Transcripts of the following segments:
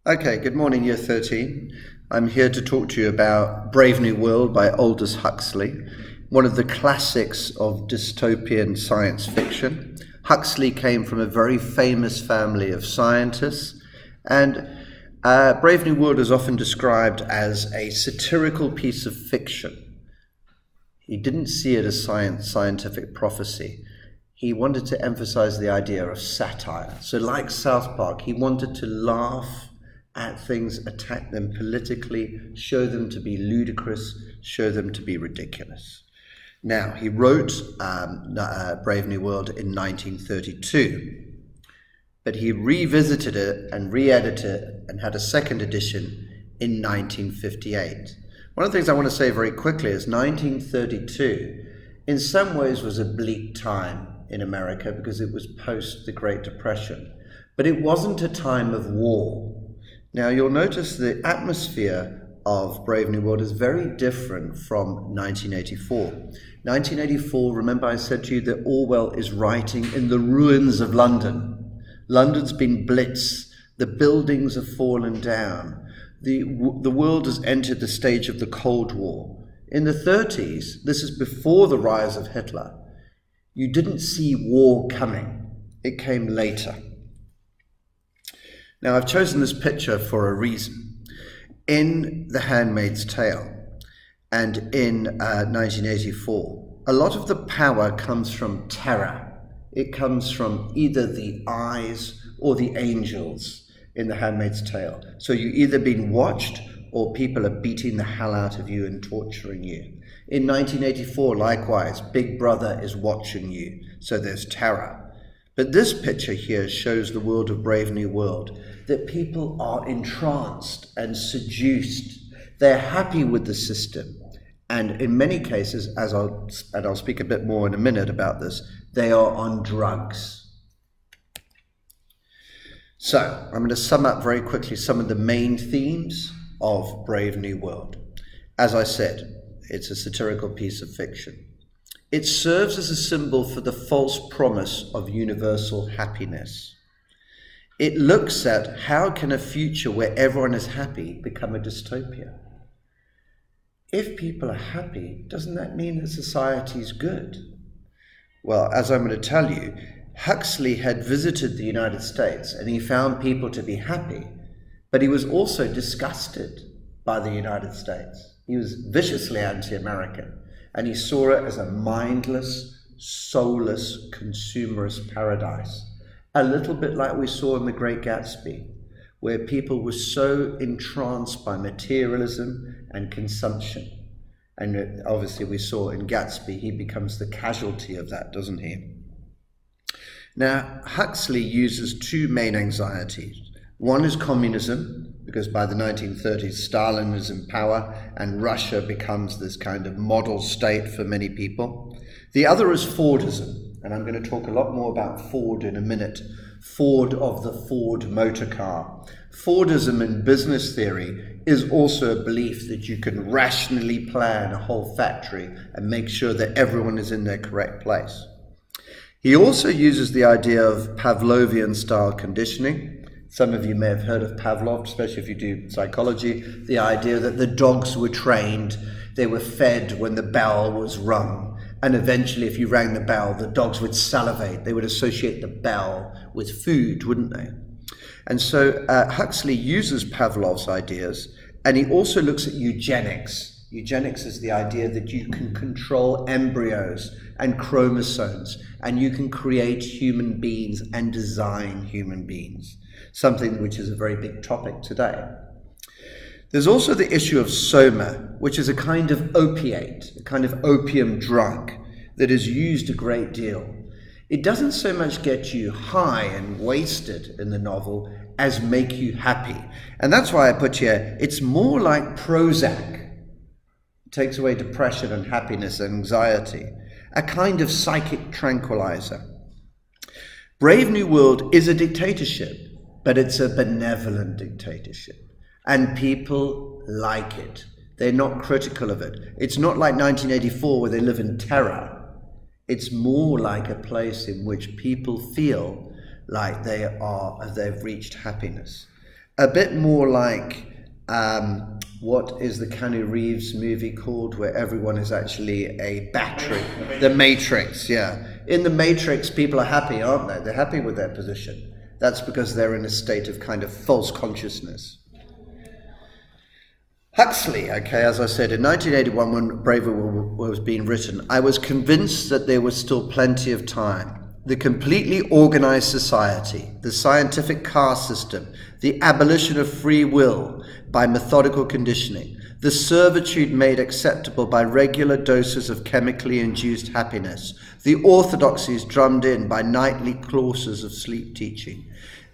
Okay, good morning, Year 13. I'm here to talk to you about Brave New World by Aldous Huxley, one of the classics of dystopian science fiction. Huxley came from a very famous family of scientists, and Brave New World is often described as a satirical piece of fiction. He didn't see it as scientific prophecy. He wanted to emphasize the idea of satire. So like South Park, he wanted to laugh at things, attack them politically, show them to be ludicrous, show them to be ridiculous. Now, he wrote Brave New World in 1932, but he revisited it and re-edited it and had a second edition in 1958. One of the things I want to say very quickly is 1932, in some ways, was a bleak time in America because it was post the Great Depression, but it wasn't a time of war. Now, you'll notice the atmosphere of Brave New World is very different from 1984. 1984, remember I said to you that Orwell is writing in the ruins of London. London's been blitzed. The buildings have fallen down. The world has entered the stage of the Cold War. In the 30s, this is before the rise of Hitler, you didn't see war coming. It came later. Now, I've chosen this picture for a reason. In The Handmaid's Tale and in 1984, a lot of the power comes from terror. It comes from either the eyes or the angels in The Handmaid's Tale. So you're either being watched or people are beating the hell out of you and torturing you. In 1984, likewise, Big Brother is watching you, so there's terror. But this picture here shows the world of Brave New World, that people are entranced and seduced. They're happy with the system. And in many cases, and I'll speak a bit more in a minute about this, they are on drugs. So I'm going to sum up very quickly some of the main themes of Brave New World. As I said, it's a satirical piece of fiction. It serves as a symbol for the false promise of universal happiness. It looks at how can a future where everyone is happy become a dystopia. If people are happy, doesn't that mean that society is good? Well, as I'm going to tell you, Huxley had visited the United States and he found people to be happy, but he was also disgusted by the United States. He was viciously anti-American. And he saw it as a mindless, soulless, consumerist paradise. A little bit like we saw in The Great Gatsby, where people were so entranced by materialism and consumption. And obviously we saw in Gatsby, he becomes the casualty of that, doesn't he? Now, Huxley uses two main anxieties. One is communism, because by the 1930s, Stalin is in power and Russia becomes this kind of model state for many people. The other is Fordism, and I'm going to talk a lot more about Ford in a minute. Ford of the Ford motor car. Fordism in business theory is also a belief that you can rationally plan a whole factory and make sure that everyone is in their correct place. He also uses the idea of Pavlovian-style conditioning. Some of you may have heard of Pavlov, especially if you do psychology, the idea that the dogs were trained, they were fed when the bell was rung, and eventually if you rang the bell, the dogs would salivate. They would associate the bell with food, wouldn't they? And so Huxley uses Pavlov's ideas, and he also looks at eugenics. Eugenics is the idea that you can control embryos and chromosomes, and you can create human beings and design human beings. Something which is a very big topic today. There's also the issue of soma, which is a kind of opiate, a kind of opium drug that is used a great deal. It doesn't so much get you high and wasted in the novel as make you happy. And that's why I put here, it's more like Prozac. It takes away depression and happiness and anxiety, a kind of psychic tranquilizer. Brave New World is a dictatorship, but it's a benevolent dictatorship. And people like it. They're not critical of it. It's not like 1984 where they live in terror. It's more like a place in which people feel like they've reached happiness. a bit more like what is the Keanu Reeves movie called, where everyone is actually a battery? The Matrix, yeah. In the Matrix, people are happy, aren't they? They're happy with their position. That's because they're in a state of kind of false consciousness. Huxley, okay, as I said, in 1981, when Brave New World was being written, I was convinced that there was still plenty of time. The completely organized society, the scientific caste system, the abolition of free will by methodical conditioning, the servitude made acceptable by regular doses of chemically induced happiness, the orthodoxies drummed in by nightly courses of sleep teaching.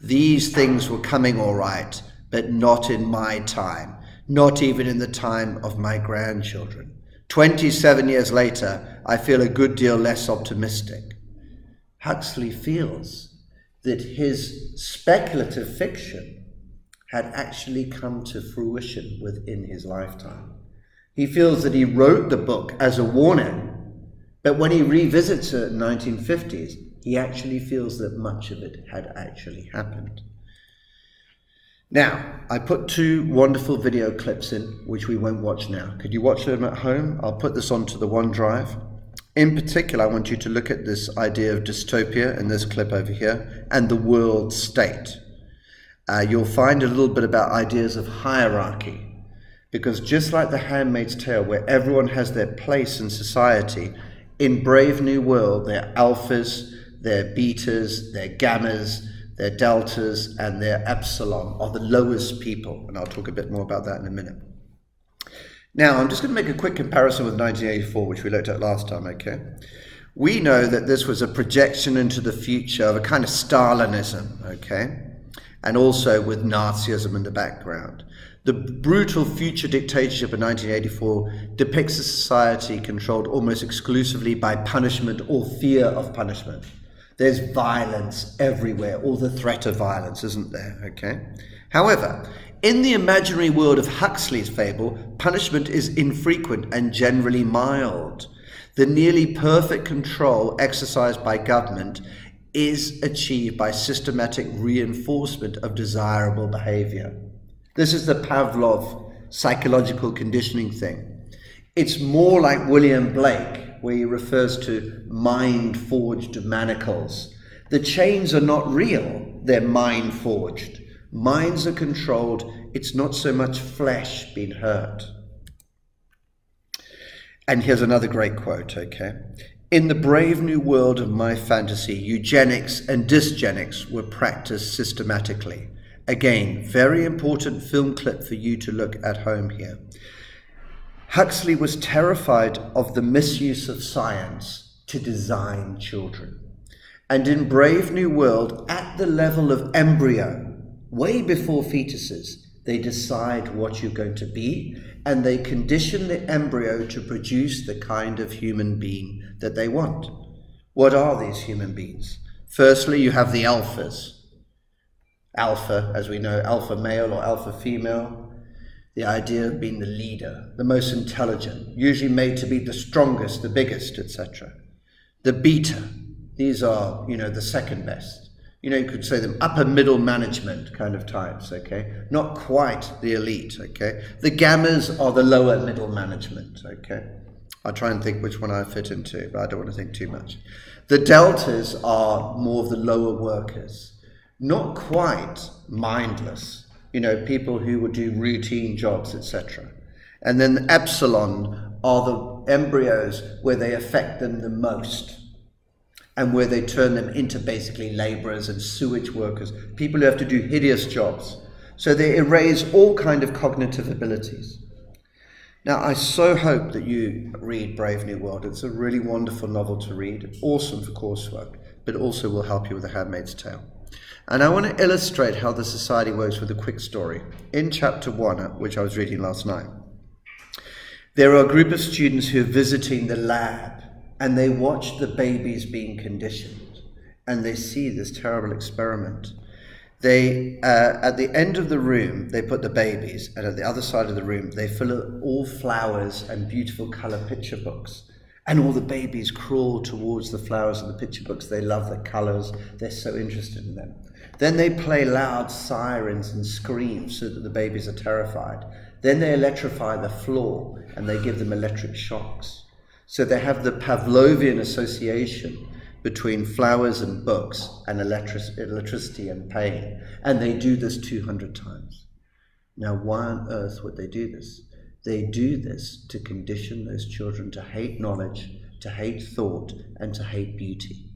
These things were coming all right, but not in my time, not even in the time of my grandchildren. 27 years later, I feel a good deal less optimistic. Huxley feels that his speculative fiction had actually come to fruition within his lifetime. He feels that he wrote the book as a warning, but when he revisits it in the 1950s, he actually feels that much of it had actually happened. Now, I put 2 wonderful video clips in, which we won't watch now. Could you watch them at home? I'll put this onto the OneDrive. In particular, I want you to look at this idea of dystopia in this clip over here and the world state. You'll find a little bit about ideas of hierarchy, because just like The Handmaid's Tale, where everyone has their place in society, in Brave New World, they're alphas, they're betas, they're gammas, they're deltas, and they're epsilon, are the lowest people. And I'll talk a bit more about that in a minute. Now, I'm just going to make a quick comparison with 1984, which we looked at last time, okay? We know that this was a projection into the future of a kind of Stalinism, okay? And also with Nazism in the background. The brutal future dictatorship of 1984 depicts a society controlled almost exclusively by punishment or fear of punishment. There's violence everywhere, or the threat of violence, isn't there, okay? However, in the imaginary world of Huxley's fable, punishment is infrequent and generally mild. The nearly perfect control exercised by government is achieved by systematic reinforcement of desirable behavior. This is the Pavlov psychological conditioning thing. It's more like William Blake, where he refers to mind-forged manacles. The chains are not real, they're mind-forged. Minds are controlled, it's not so much flesh being hurt. And here's another great quote, okay? In the brave new world of my fantasy, eugenics and dysgenics were practiced systematically. Again, very important film clip for you to look at home here. Huxley was terrified of the misuse of science to design children. And in Brave New World, at the level of embryo, way before fetuses, they decide what you're going to be, and they condition the embryo to produce the kind of human being that they want. What are these human beings? Firstly, you have the alphas. Alpha, as we know, alpha male or alpha female. The idea of being the leader, the most intelligent, usually made to be the strongest, the biggest, etc. The beta, these are, the second best. You could say them upper middle management kind of types, okay? Not quite the elite, okay? The gammas are the lower middle management, okay? I'll try and think which one I fit into, but I don't want to think too much. The deltas are more of the lower workers, not quite mindless, people who would do routine jobs, etc. And then the epsilon are the embryos where they affect them the most, and where they turn them into basically laborers and sewage workers, people who have to do hideous jobs. So they erase all kind of cognitive abilities. Now, I so hope that you read Brave New World. It's a really wonderful novel to read, awesome for coursework, but also will help you with The Handmaid's Tale. And I want to illustrate how the society works with a quick story. In chapter 1, which I was reading last night, there are a group of students who are visiting the lab, and they watch the babies being conditioned, and they see this terrible experiment. They, at the end of the room, they put the babies, and at the other side of the room, they fill all flowers and beautiful color picture books. And all the babies crawl towards the flowers in the picture books. They love the colors. They're so interested in them. Then they play loud sirens and screams so that the babies are terrified. Then they electrify the floor and they give them electric shocks. So they have the Pavlovian association between flowers and books and electricity and pain. And they do this 200 times. Now, why on earth would they do this? They do this to condition those children to hate knowledge, to hate thought, and to hate beauty.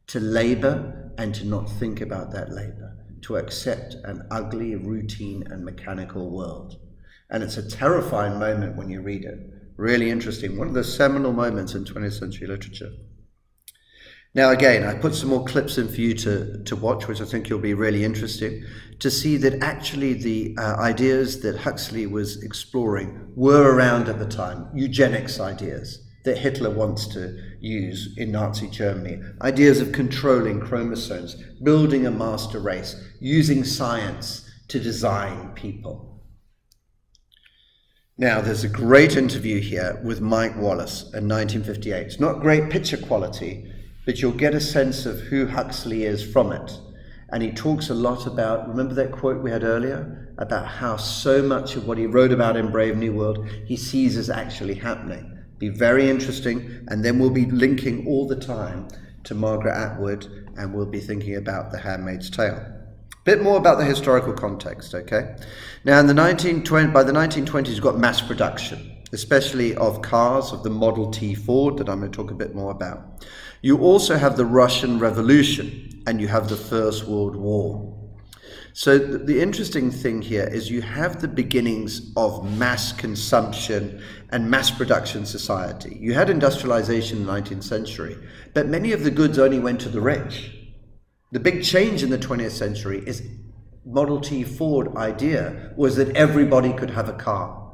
To labor and to not think about that labor. To accept an ugly, routine, and mechanical world. And it's a terrifying moment when you read it. Really interesting. One of the seminal moments in 20th century literature. Now again, I put some more clips in for you to watch, which I think you'll be really interesting, to see that actually the ideas that Huxley was exploring were around at the time. Eugenics ideas that Hitler wants to use in Nazi Germany. Ideas of controlling chromosomes, building a master race, using science to design people. Now, there's a great interview here with Mike Wallace in 1958. It's not great picture quality, but you'll get a sense of who Huxley is from it. And he talks a lot about, remember that quote we had earlier? About how so much of what he wrote about in Brave New World, he sees as actually happening. Be very interesting, and then we'll be linking all the time to Margaret Atwood, and we'll be thinking about The Handmaid's Tale. Bit more about the historical context, okay? Now, by the 1920s, you've got mass production, especially of cars, of the Model T Ford, that I'm going to talk a bit more about. You also have the Russian Revolution, and you have the First World War. So the interesting thing here is you have the beginnings of mass consumption and mass production society. You had industrialization in the 19th century, but many of the goods only went to the rich. The big change in the 20th century is Model T Ford idea was that everybody could have a car.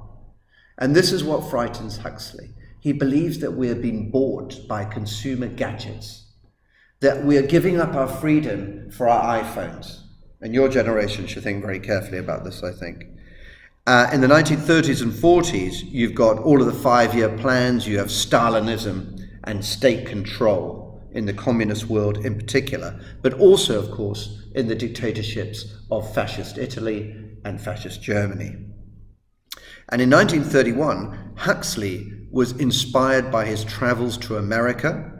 And this is what frightens Huxley. He believes that we are being bought by consumer gadgets, that we are giving up our freedom for our iPhones. And your generation should think very carefully about this, I think. In the 1930s and 40s, you've got all of the 5-year plans. You have Stalinism and state control in the communist world in particular, but also, of course, in the dictatorships of fascist Italy and fascist Germany. And in 1931, Huxley was inspired by his travels to America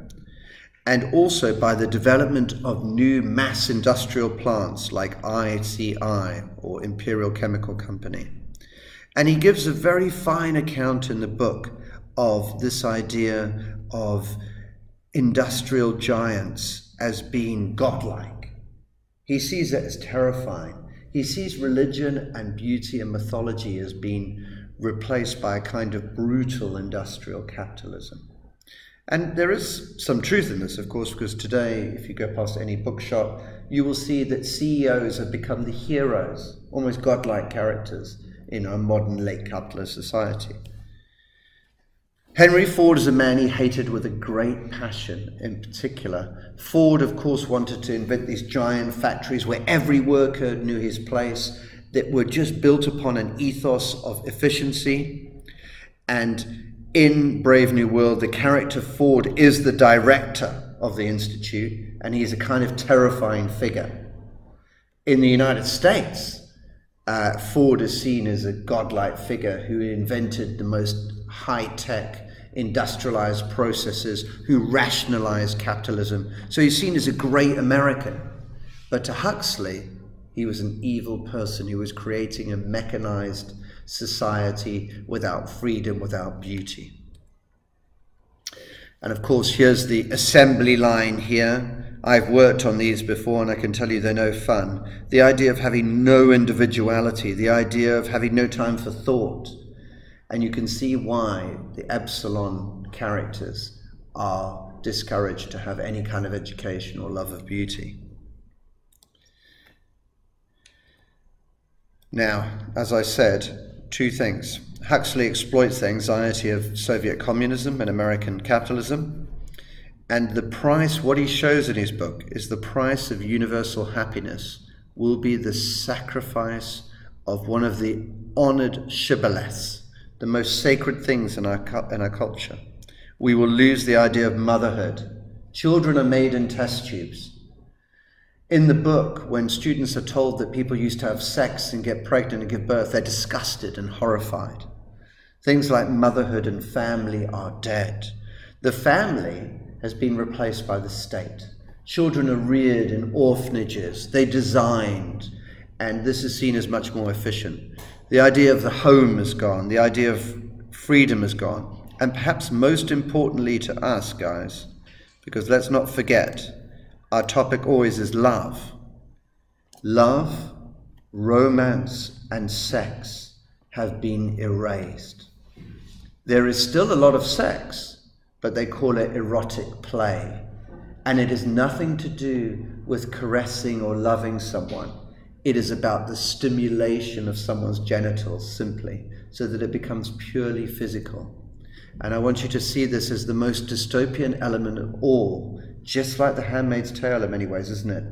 and also by the development of new mass industrial plants like ICI, or Imperial Chemical Company. And he gives a very fine account in the book of this idea of industrial giants as being godlike. He sees it as terrifying. He sees religion and beauty and mythology as being replaced by a kind of brutal industrial capitalism. And there is some truth in this, of course, because today, if you go past any bookshop, you will see that CEOs have become the heroes, almost godlike characters in our modern late capitalist society. Henry Ford is a man he hated with a great passion in particular. Ford, of course, wanted to invent these giant factories where every worker knew his place, that were just built upon an ethos of efficiency. And in Brave New World, the character Ford is the director of the institute, and he's a kind of terrifying figure. In the United States, Ford is seen as a godlike figure who invented the most high-tech industrialized processes, who rationalized capitalism. So he's seen as a great American. But to Huxley, he was an evil person who was creating a mechanized society without freedom, without beauty. And of course, here's the assembly line here. I've worked on these before, and I can tell you they're no fun. The idea of having no individuality, the idea of having no time for thought. And you can see why the Epsilon characters are discouraged to have any kind of education or love of beauty. Now, as I said, two things. Huxley exploits the anxiety of Soviet communism and American capitalism. And the price, what he shows in his book, is the price of universal happiness will be the sacrifice of one of the honored shibboleths, the most sacred things in our culture, We will lose the idea of motherhood. Children are made in test tubes. In the book, when students are told that people used to have sex and get pregnant and give birth, they're disgusted and horrified. Things like motherhood and family are dead. The family has been replaced by the state. Children are reared in orphanages. They're designed, and this is seen as much more efficient. The idea of the home is gone. The idea of freedom is gone. And perhaps most importantly to us, guys, because let's not forget, our topic always is love. Love, romance, and sex have been erased. There is still a lot of sex, but they call it erotic play. And it has nothing to do with caressing or loving someone. It is about the stimulation of someone's genitals simply, so that it becomes purely physical. And I want you to see this as the most dystopian element of all, just like The Handmaid's Tale in many ways, isn't it?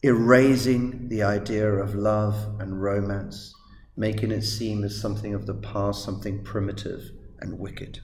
Erasing the idea of love and romance, making it seem as something of the past, something primitive and wicked.